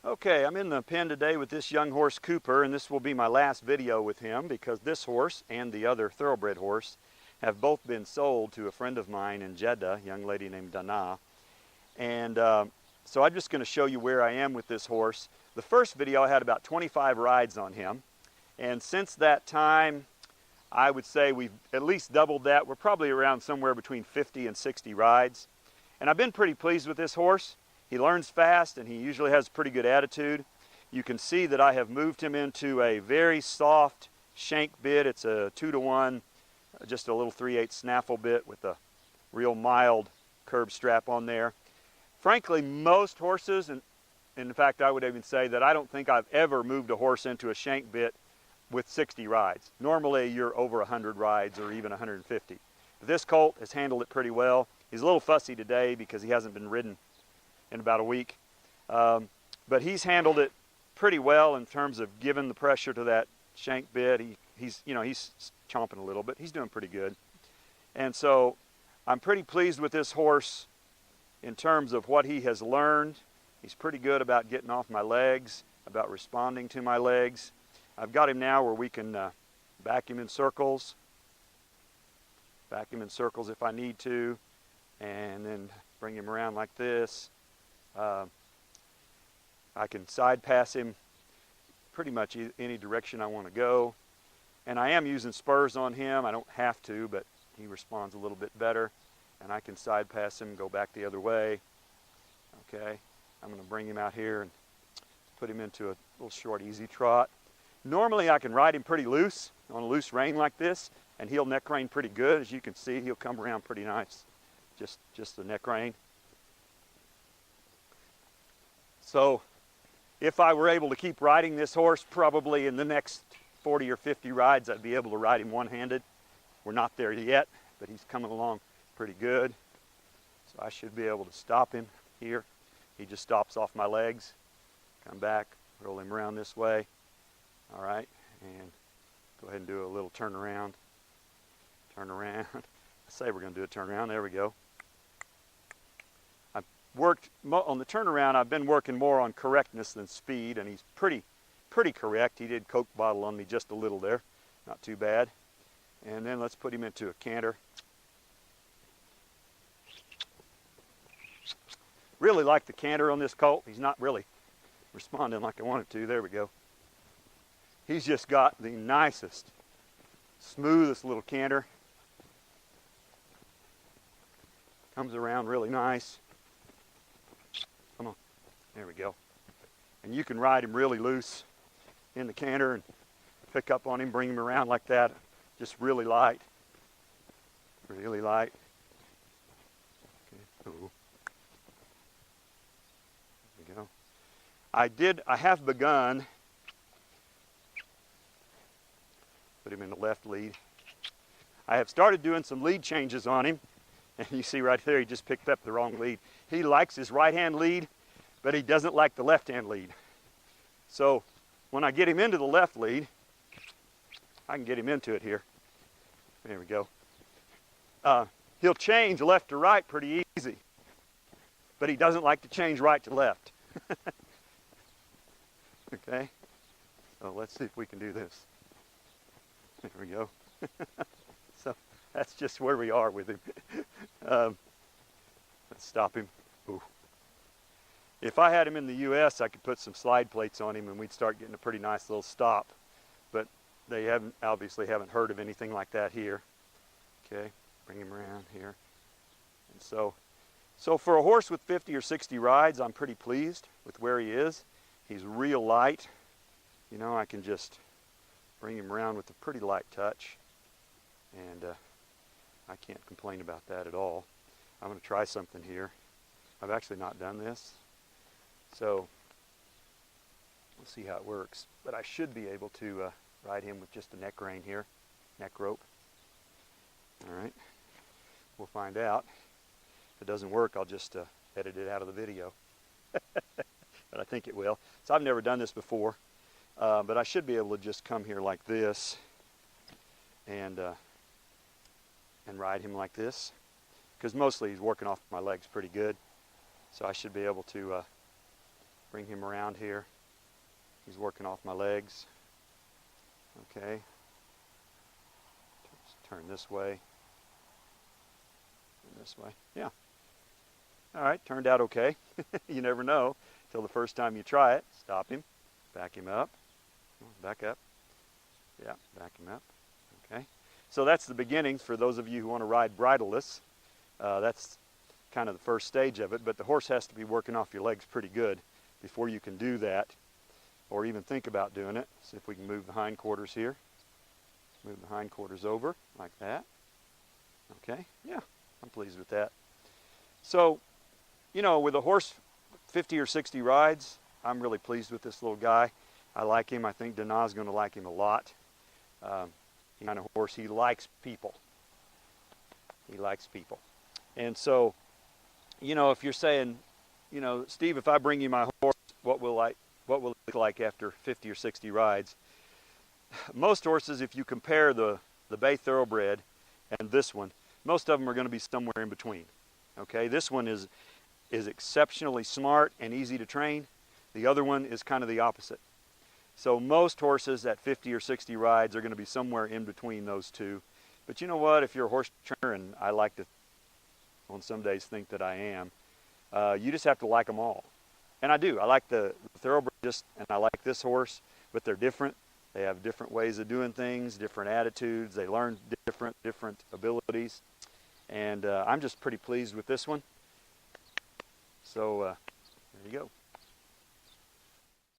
Okay, I'm in the pen today with this young horse Cooper, and this will be my last video with him because this horse and the other thoroughbred horse have both been sold to a friend of mine in Jeddah, a young lady named Dana. And so I'm just going to show you where I am with this horse. The first video I had about 25 rides on him, and since that time I would say we've at least doubled that. We're probably around somewhere between 50 and 60 rides, and I've been pretty pleased with this horse. He learns fast and he usually has a pretty good attitude. You can see that I have moved him into a very soft shank bit. It's a 2-to-1, just a little 3/8 snaffle bit with a real mild curb strap on there. Frankly, most horses, and in fact I would even say that I don't think I've ever moved a horse into a shank bit with 60 rides. Normally you're over 100 rides or even 150. But this colt has handled it pretty well. He's a little fussy today because he hasn't been ridden in about a week. But he's handled it pretty well in terms of giving the pressure to that shank bit. He's chomping a little bit. He's doing pretty good. And so I'm pretty pleased with this horse in terms of what he has learned. He's pretty good about getting off my legs, about responding to my legs. I've got him now where we can back him in circles if I need to, and then bring him around like this. I can side pass him pretty much any direction I want to go. And I am using spurs on him. I don't have to, but he responds a little bit better. And I can side pass him, go back the other way. Okay, I'm going to bring him out here and put him into a little short easy trot. Normally I can ride him pretty loose on a loose rein like this, and he'll neck rein pretty good. As you can see, he'll come around pretty nice, just the neck rein. So if I were able to keep riding this horse, probably in the next 40 or 50 rides, I'd be able to ride him one-handed. We're not there yet, but he's coming along pretty good. So I should be able to stop him here. He just stops off my legs. Come back, roll him around this way. All right, and go ahead and do a little turnaround. Turn around. I say we're going to do a turnaround. There we go. Worked on the turnaround. I've been working more on correctness than speed, and he's pretty correct. He did Coke bottle on me just a little there, not too bad. And then let's put him into a canter. Really like the canter on this colt. He's not really responding like I wanted to. There we go. He's just got the nicest, smoothest little canter. Comes around really nice. Come on, there we go. And you can ride him really loose in the canter and pick up on him, bring him around like that, just really light. Really light. Okay. Ooh. There we go. I have begun, put him in the left lead. I have started doing some lead changes on him. And you see right there, he just picked up the wrong lead. He likes his right-hand lead, but he doesn't like the left-hand lead. So when I get him into the left lead, I can get him into it here. There we go. He'll change left to right pretty easy, but he doesn't like to change right to left. Okay, so let's see if we can do this. There we go. So that's just where we are with him. Let's stop him. Ooh. If I had him in the U.S., I could put some slide plates on him and we'd start getting a pretty nice little stop. But they obviously haven't heard of anything like that here. Okay, bring him around here. And so for a horse with 50 or 60 rides, I'm pretty pleased with where he is. He's real light. You know, I can just bring him around with a pretty light touch. And I can't complain about that at all. I'm going to try something here. I've actually not done this. So we'll see how it works. But I should be able to ride him with just a neck rein here, neck rope. All right, we'll find out. If it doesn't work, I'll just edit it out of the video. But I think it will. So I've never done this before, but I should be able to just come here like this and ride him like this, because mostly he's working off my legs pretty good. So I should be able to bring him around here. He's working off my legs. Okay. Let's turn this way. And this way. Yeah. All right, turned out okay. You never know till the first time you try it. Stop him. Back him up. Back up. Yeah, back him up. Okay. So that's the beginning for those of you who want to ride bridleless. That's kind of the first stage of it, but the horse has to be working off your legs pretty good before you can do that or even think about doing it. See if we can move the hindquarters here. Move the hindquarters over like that. Okay, yeah, I'm pleased with that. So, you know, with a horse 50 or 60 rides, I'm really pleased with this little guy. I like him. I think Danah's going to like him a lot. He's kind of horse. He likes people. He likes people. And so, you know, if you're saying, you know, Steve, if I bring you my horse, what will it look like after 50 or 60 rides? Most horses, if you compare the Bay Thoroughbred and this one, most of them are going to be somewhere in between. Okay, this one is exceptionally smart and easy to train. The other one is kind of the opposite. So most horses at 50 or 60 rides are going to be somewhere in between those two. But you know what? If you're a horse trainer, and I like to on some days think that I am, you just have to like them all. And I do. I like the Thoroughbred and I like this horse, but they're different. They have different ways of doing things, different attitudes. They learn different abilities. And I'm just pretty pleased with this one. So there you go.